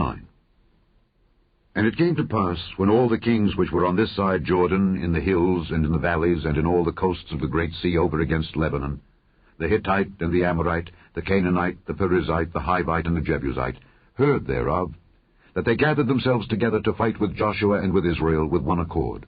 9. And it came to pass, when all the kings which were on this side Jordan, in the hills and in the valleys, and in all the coasts of the great sea over against Lebanon, the Hittite and the Amorite, the Canaanite, the Perizzite, the Hivite, and the Jebusite, heard thereof, that they gathered themselves together to fight with Joshua and with Israel with one accord.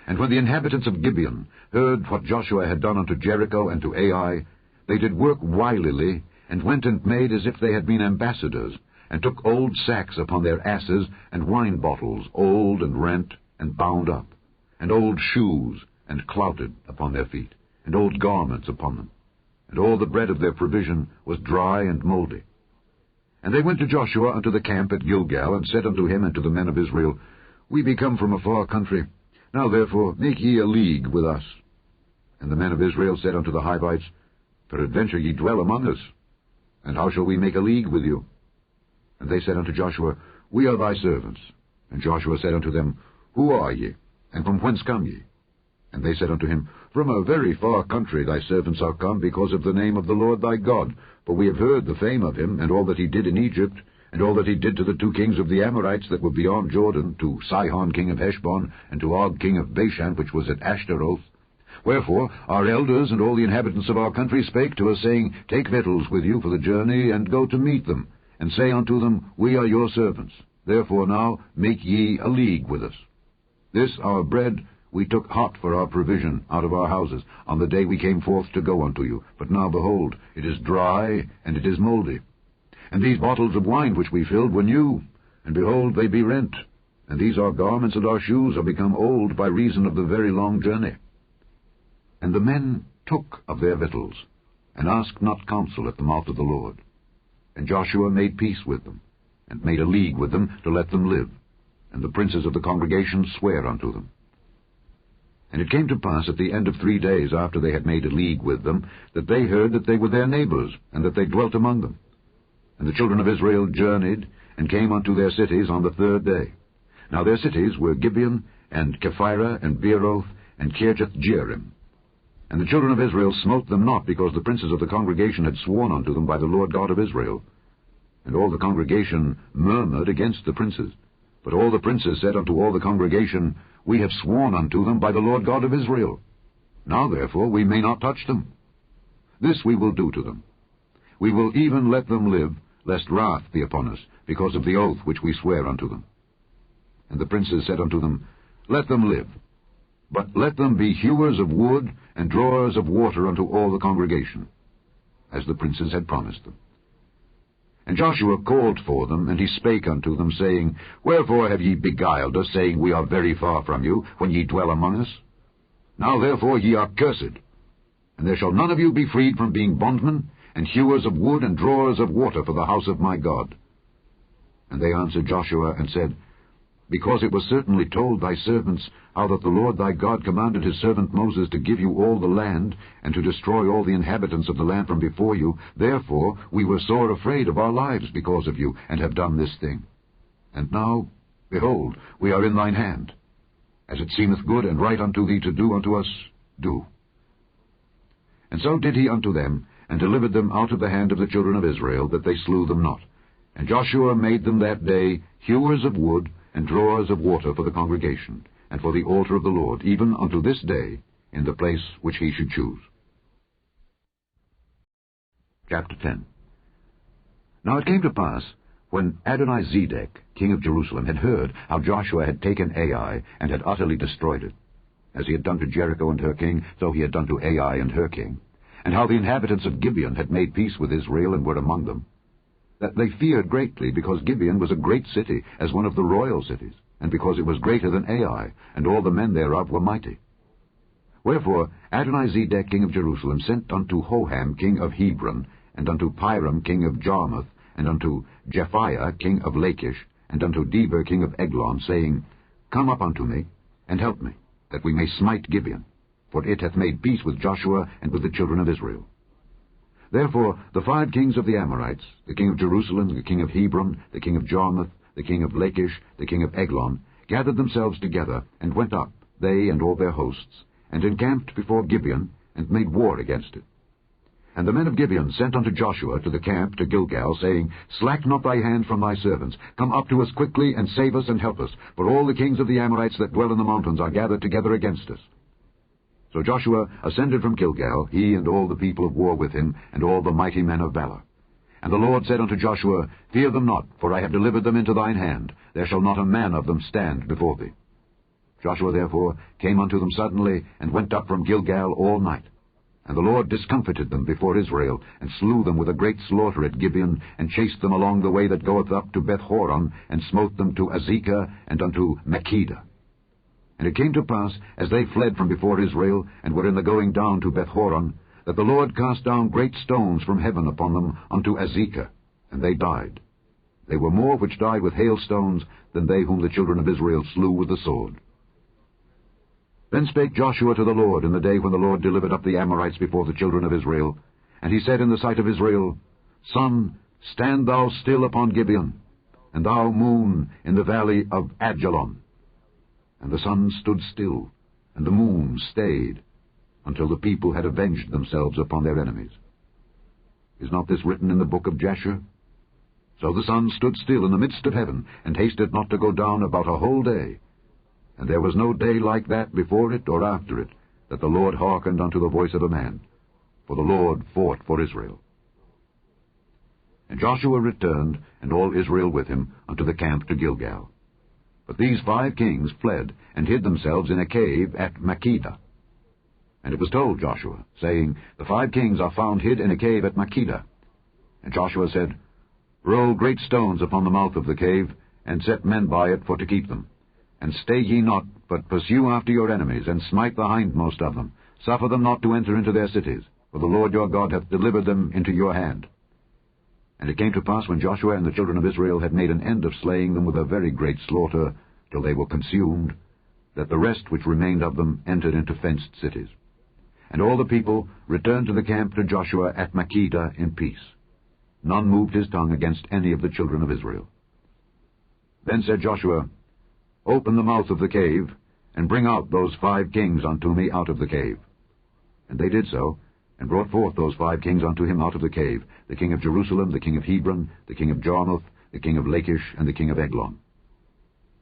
And when the inhabitants of Gibeon heard what Joshua had done unto Jericho and to Ai, they did work wilily, and went and made as if they had been ambassadors, and took old sacks upon their asses, and wine bottles, old and rent, and bound up, and old shoes, and clouted upon their feet, and old garments upon them. And all the bread of their provision was dry and mouldy. And they went to Joshua unto the camp at Gilgal, and said unto him and to the men of Israel, We be come from a far country. Now therefore make ye a league with us. And the men of Israel said unto the Hivites, Peradventure ye dwell among us, and how shall we make a league with you? And they said unto Joshua, We are thy servants. And Joshua said unto them, Who are ye, and from whence come ye? And they said unto him, From a very far country thy servants are come, because of the name of the Lord thy God. For we have heard the fame of him, and all that he did in Egypt, and all that he did to the 2 kings of the Amorites that were beyond Jordan, to Sihon king of Heshbon, and to Og king of Bashan, which was at Ashtaroth. Wherefore our elders and all the inhabitants of our country spake to us, saying, Take victuals with you for the journey, and go to meet them, and say unto them, We are your servants. Therefore now make ye a league with us. This our bread we took hot for our provision out of our houses, on the day we came forth to go unto you. But now, behold, it is dry, and it is mouldy. And these bottles of wine which we filled were new, and behold, they be rent. And these our garments and our shoes are become old by reason of the very long journey. And the men took of their victuals, and asked not counsel at the mouth of the Lord. And Joshua made peace with them, and made a league with them to let them live. And the princes of the congregation sware unto them. And it came to pass at the end of 3 days after they had made a league with them, that they heard that they were their neighbors, and that they dwelt among them. And the children of Israel journeyed, and came unto their cities on the 3rd day. Now their cities were Gibeon, and Kephirah, and Beeroth, and Kirjath-jearim. And the children of Israel smote them not, because the princes of the congregation had sworn unto them by the Lord God of Israel. And all the congregation murmured against the princes. But all the princes said unto all the congregation, We have sworn unto them by the Lord God of Israel. Now therefore we may not touch them. This we will do to them. We will even let them live, lest wrath be upon us, because of the oath which we swear unto them. And the princes said unto them, Let them live, but let them be hewers of wood and drawers of water unto all the congregation, as the princes had promised them. And Joshua called for them, and he spake unto them, saying, Wherefore have ye beguiled us, saying, We are very far from you, when ye dwell among us? Now therefore ye are cursed, and there shall none of you be freed from being bondmen, and hewers of wood and drawers of water for the house of my God. And they answered Joshua, and said, Because it was certainly told thy servants how that the Lord thy God commanded his servant Moses to give you all the land, and to destroy all the inhabitants of the land from before you, therefore we were sore afraid of our lives because of you, and have done this thing. And now, behold, we are in thine hand. As it seemeth good and right unto thee to do unto us, do. And so did he unto them, and delivered them out of the hand of the children of Israel, that they slew them not. And Joshua made them that day hewers of wood, and drawers of water for the congregation, and for the altar of the Lord, even unto this day, in the place which he should choose. Chapter 10. Now it came to pass, when Adonizedec, king of Jerusalem, had heard how Joshua had taken Ai, and had utterly destroyed it, as he had done to Jericho and her king, so he had done to Ai and her king, and how the inhabitants of Gibeon had made peace with Israel, and were among them, that they feared greatly, because Gibeon was a great city, as one of the royal cities, and because it was greater than Ai, and all the men thereof were mighty. Wherefore Adonizedec king of Jerusalem sent unto Hoham king of Hebron, and unto Piram king of Jarmuth, and unto Japhiah king of Lachish, and unto Deber king of Eglon, saying, Come up unto me, and help me, that we may smite Gibeon, for it hath made peace with Joshua and with the children of Israel. Therefore the 5 kings of the Amorites, the king of Jerusalem, the king of Hebron, the king of Jarmuth, the king of Lachish, the king of Eglon, gathered themselves together, and went up, they and all their hosts, and encamped before Gibeon, and made war against it. And the men of Gibeon sent unto Joshua to the camp to Gilgal, saying, Slack not thy hand from thy servants. Come up to us quickly, and save us and help us, for all the kings of the Amorites that dwell in the mountains are gathered together against us. So Joshua ascended from Gilgal, he and all the people of war with him, and all the mighty men of valor. And the Lord said unto Joshua, Fear them not, for I have delivered them into thine hand. There shall not a man of them stand before thee. Joshua therefore came unto them suddenly, and went up from Gilgal all night. And the Lord discomfited them before Israel, and slew them with a great slaughter at Gibeon, and chased them along the way that goeth up to Beth-horon, and smote them to Azekah and unto Makkedah. And it came to pass, as they fled from before Israel, and were in the going down to Beth-horon, that the Lord cast down great stones from heaven upon them unto Azekah, and they died. They were more which died with hailstones than they whom the children of Israel slew with the sword. Then spake Joshua to the Lord in the day when the Lord delivered up the Amorites before the children of Israel. And he said in the sight of Israel, Sun, stand thou still upon Gibeon, and thou, moon, in the valley of Ajalon. And the sun stood still, and the moon stayed, until the people had avenged themselves upon their enemies. Is not this written in the book of Jasher? So the sun stood still in the midst of heaven, and hasted not to go down about a whole day. And there was no day like that before it or after it, that the Lord hearkened unto the voice of a man. For the Lord fought for Israel. And Joshua returned, and all Israel with him, unto the camp to Gilgal. But these 5 kings fled, and hid themselves in a cave at Makkedah. And it was told Joshua, saying, The 5 kings are found hid in a cave at Makkedah. And Joshua said, Roll great stones upon the mouth of the cave, and set men by it for to keep them. And stay ye not, but pursue after your enemies, and smite the hindmost of them. Suffer them not to enter into their cities, for the Lord your God hath delivered them into your hand. And it came to pass, when Joshua and the children of Israel had made an end of slaying them with a very great slaughter, till they were consumed, that the rest which remained of them entered into fenced cities. And all the people returned to the camp to Joshua at Makkedah in peace. None moved his tongue against any of the children of Israel. Then said Joshua, Open the mouth of the cave, and bring out those 5 kings unto me out of the cave. And they did so, and brought forth those 5 kings unto him out of the cave, the king of Jerusalem, the king of Hebron, the king of Jarmuth, the king of Lachish, and the king of Eglon.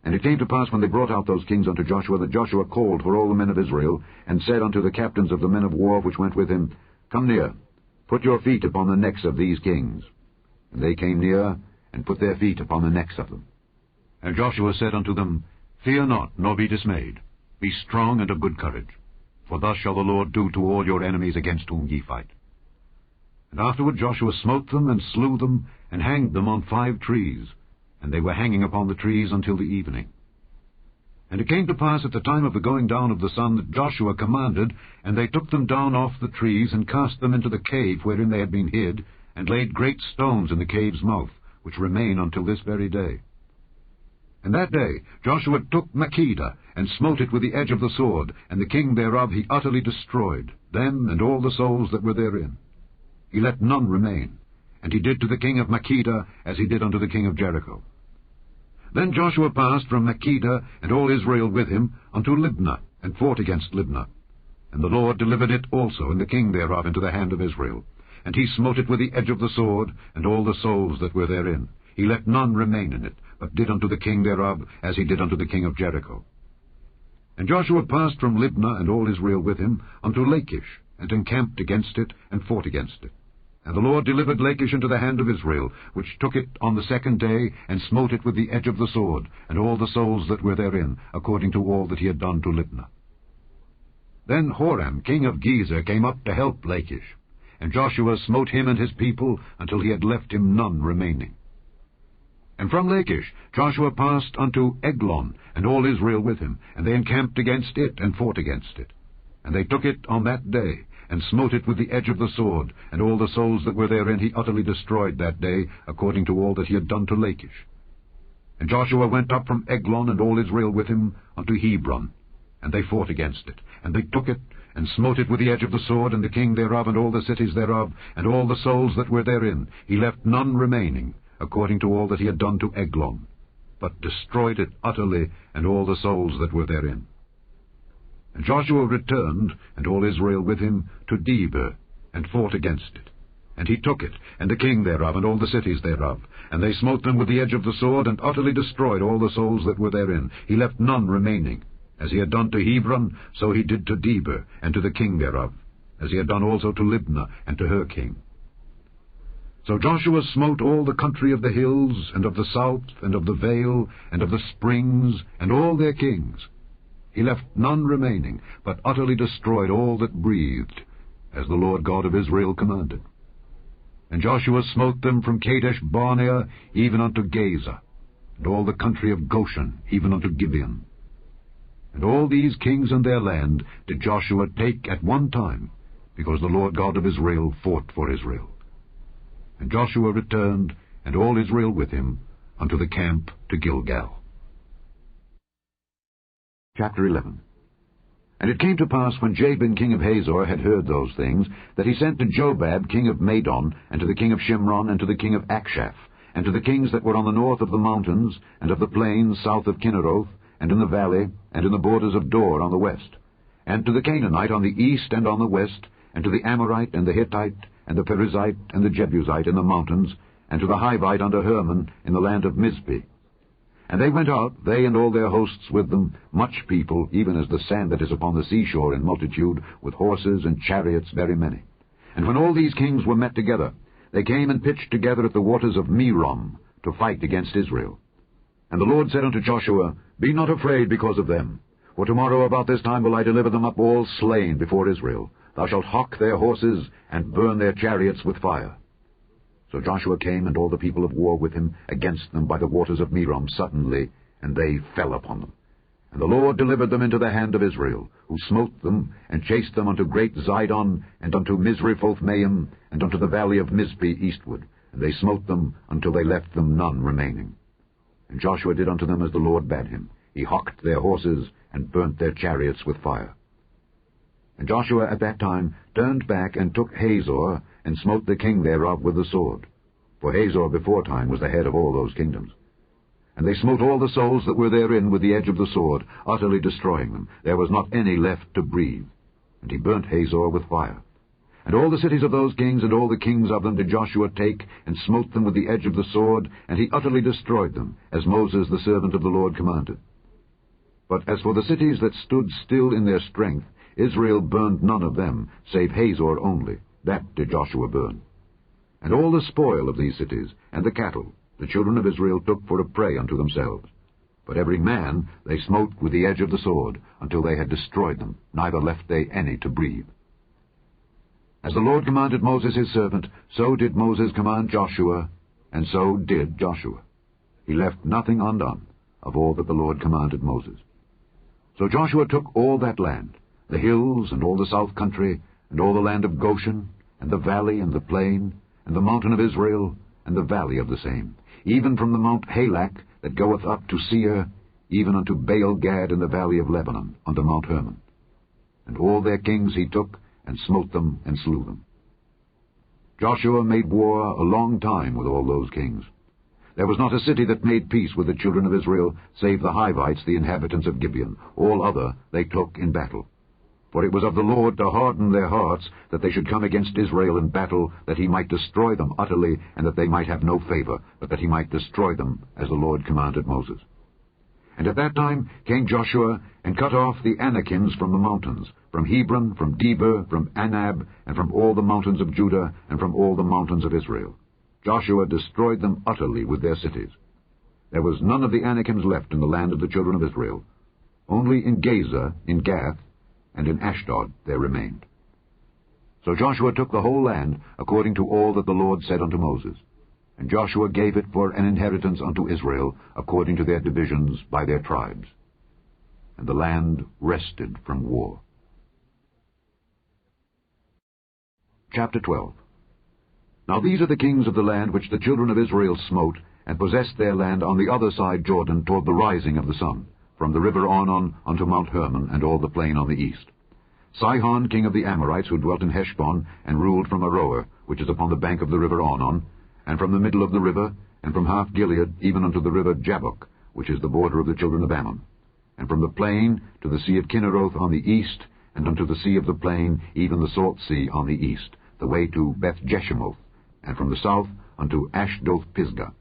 And it came to pass, when they brought out those kings unto Joshua, that Joshua called for all the men of Israel, and said unto the captains of the men of war which went with him, Come near, put your feet upon the necks of these kings. And they came near, and put their feet upon the necks of them. And Joshua said unto them, Fear not, nor be dismayed. Be strong and of good courage. For thus shall the Lord do to all your enemies against whom ye fight. And afterward Joshua smote them, and slew them, and hanged them on 5 trees. And they were hanging upon the trees until the evening. And it came to pass at the time of the going down of the sun, that Joshua commanded, and they took them down off the trees, and cast them into the cave wherein they had been hid, and laid great stones in the cave's mouth, which remain until this very day. And that day Joshua took Makkedah, and smote it with the edge of the sword, and the king thereof he utterly destroyed, them and all the souls that were therein. He let none remain, and he did to the king of Makkedah as he did unto the king of Jericho. Then Joshua passed from Makkedah, and all Israel with him, unto Libnah, and fought against Libnah. And the Lord delivered it also, and the king thereof, into the hand of Israel. And he smote it with the edge of the sword, and all the souls that were therein. He let none remain in it, but did unto the king thereof as he did unto the king of Jericho. And Joshua passed from Libnah, and all Israel with him, unto Lachish, and encamped against it, and fought against it. And the Lord delivered Lachish into the hand of Israel, which took it on the 2nd day, and smote it with the edge of the sword, and all the souls that were therein, according to all that he had done to Libnah. Then Horam king of Gezer came up to help Lachish, and Joshua smote him and his people, until he had left him none remaining. And from Lachish Joshua passed unto Eglon, and all Israel with him, and they encamped against it, and fought against it. And they took it on that day, and smote it with the edge of the sword, and all the souls that were therein he utterly destroyed that day, according to all that he had done to Lachish. And Joshua went up from Eglon, and all Israel with him, unto Hebron, and they fought against it. And they took it, and smote it with the edge of the sword, and the king thereof, and all the cities thereof, and all the souls that were therein. He left none remaining, according to all that he had done to Eglon, but destroyed it utterly, and all the souls that were therein. And Joshua returned, and all Israel with him, to Debir, and fought against it. And he took it, and the king thereof, and all the cities thereof. And they smote them with the edge of the sword, and utterly destroyed all the souls that were therein. He left none remaining. As he had done to Hebron, so he did to Debir, and to the king thereof, as he had done also to Libnah, and to her king. So Joshua smote all the country of the hills, and of the south, and of the vale, and of the springs, and all their kings. He left none remaining, but utterly destroyed all that breathed, as the Lord God of Israel commanded. And Joshua smote them from Kadesh Barnea even unto Gaza, and all the country of Goshen even unto Gibeon. And all these kings and their land did Joshua take at one time, because the Lord God of Israel fought for Israel. And Joshua returned, and all Israel with him, unto the camp to Gilgal. Chapter 11. And it came to pass, when Jabin king of Hazor had heard those things, that he sent to Jobab king of Madon, and to the king of Shimron, and to the king of Akshaph, and to the kings that were on the north of the mountains, and of the plains south of Kinneroth, and in the valley, and in the borders of Dor on the west, and to the Canaanite on the east and on the west, and to the Amorite and the Hittite, and the Perizzite and the Jebusite in the mountains, and to the Hivite under Hermon in the land of Mizpeh. And they went out, they and all their hosts with them, much people, even as the sand that is upon the seashore in multitude, with horses and chariots very many. And when all these kings were met together, they came and pitched together at the waters of Merom, to fight against Israel. And the Lord said unto Joshua, Be not afraid because of them, for tomorrow about this time will I deliver them up all slain before Israel. Thou shalt hock their horses, and burn their chariots with fire. So Joshua came, and all the people of war with him, against them by the waters of Merom suddenly, and they fell upon them. And the Lord delivered them into the hand of Israel, who smote them, and chased them unto great Zidon, and unto Misrephothmaim, and unto the valley of Mizpeh eastward. And they smote them until they left them none remaining. And Joshua did unto them as the Lord bade him. He hocked their horses, and burnt their chariots with fire. And Joshua at that time turned back, and took Hazor, and smote the king thereof with the sword. For Hazor beforetime was the head of all those kingdoms. And they smote all the souls that were therein with the edge of the sword, utterly destroying them. There was not any left to breathe. And he burnt Hazor with fire. And all the cities of those kings, and all the kings of them, did Joshua take, and smote them with the edge of the sword, and he utterly destroyed them, as Moses the servant of the Lord commanded. But as for the cities that stood still in their strength, Israel burned none of them, save Hazor only. That did Joshua burn. And all the spoil of these cities, and the cattle, the children of Israel took for a prey unto themselves. But every man they smote with the edge of the sword, until they had destroyed them, neither left they any to breathe. As the Lord commanded Moses his servant, so did Moses command Joshua, and so did Joshua. He left nothing undone of all that the Lord commanded Moses. So Joshua took all that land, the hills, and all the south country, and all the land of Goshen, and the valley, and the plain, and the mountain of Israel, and the valley of the same, even from the Mount Halak that goeth up to Seir, even unto Baal-Gad in the valley of Lebanon, unto Mount Hermon. And all their kings he took, and smote them, and slew them. Joshua made war a long time with all those kings. There was not a city that made peace with the children of Israel, save the Hivites, the inhabitants of Gibeon. All other they took in battle. For it was of the Lord to harden their hearts, that they should come against Israel in battle, that he might destroy them utterly, and that they might have no favor, but that he might destroy them, as the Lord commanded Moses. And at that time came Joshua, and cut off the Anakims from the mountains, from Hebron, from Debir, from Anab, and from all the mountains of Judah, and from all the mountains of Israel. Joshua destroyed them utterly with their cities. There was none of the Anakims left in the land of the children of Israel. Only in Gaza, in Gath, and in Ashdod there remained. So Joshua took the whole land, according to all that the Lord said unto Moses. And Joshua gave it for an inheritance unto Israel, according to their divisions by their tribes. And the land rested from war. Chapter 12. Now these are the kings of the land which the children of Israel smote, and possessed their land on the other side Jordan toward the rising of the sun, from the river Arnon unto Mount Hermon, and all the plain on the east. Sihon, king of the Amorites, who dwelt in Heshbon, and ruled from Aroer, which is upon the bank of the river Arnon, and from the middle of the river, and from half Gilead, even unto the river Jabbok, which is the border of the children of Ammon, and from the plain to the sea of Kinneroth on the east, and unto the sea of the plain, even the salt sea on the east. the way to Beth-Jeshimoth, and from the south unto Ashdoth-Pisgah.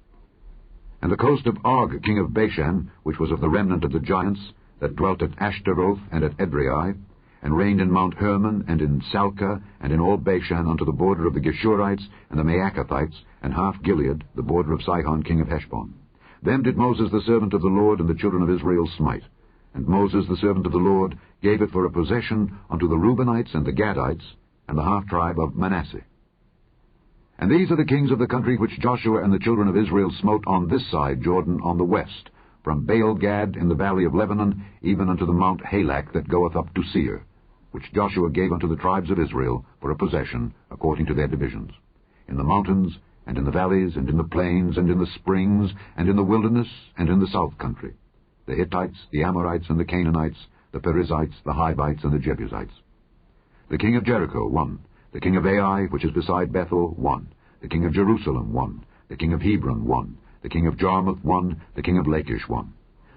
And the coast of Og king of Bashan, which was of the remnant of the giants, that dwelt at Ashtaroth and at Edrei, and reigned in Mount Hermon, and in Salcah, and in all Bashan unto the border of the Geshurites and the Maacathites, and half Gilead, the border of Sihon king of Heshbon. Them did Moses the servant of the Lord and the children of Israel smite. And Moses the servant of the Lord gave it for a possession unto the Reubenites and the Gadites, and the half-tribe of Manasseh. And these are the kings of the country which Joshua and the children of Israel smote on this side Jordan on the west, from Baal-Gad in the valley of Lebanon, even unto the Mount Halak that goeth up to Seir, which Joshua gave unto the tribes of Israel for a possession, according to their divisions, in the mountains, and in the valleys, and in the plains, and in the springs, and in the wilderness, and in the south country, the Hittites, the Amorites, and the Canaanites, the Perizzites, the Hivites, and the Jebusites. The king of Jericho, 1. The king of Ai, which is beside Bethel, 1. The king of Jerusalem, 1. The king of Hebron, 1. The king of Jarmuth, 1. The king of Lachish, 1.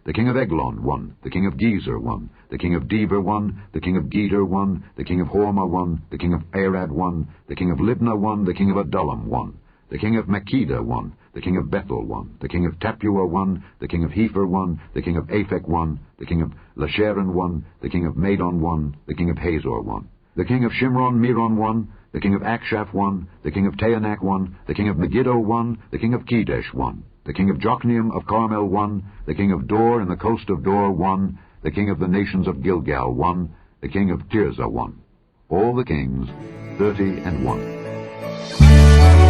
The king of Eglon, 1. The king of Gezer, 1. The king of Deber, 1. The king of Geder, 1. The king of Hormah, 1. The king of Arad, 1. The king of Libnah, 1. The king of Adullam, 1. The king of Makkedah, 1. The king of Bethel, 1. The king of Tappuah, 1. The king of Hepher, 1. The king of Aphek, 1. The king of Lasharon, 1. The king of Madon, 1. The king of Hazor, 1. The king of Shimron-Meron, 1. The king of Akshaph, 1. The king of Taanach, 1. The king of Megiddo, 1. The king of Kedesh, 1. The king of Jokneam of Carmel, 1. The king of Dor and the coast of Dor, 1. The king of the nations of Gilgal, 1. The king of Tirzah, 1. All the kings, 30 and 1.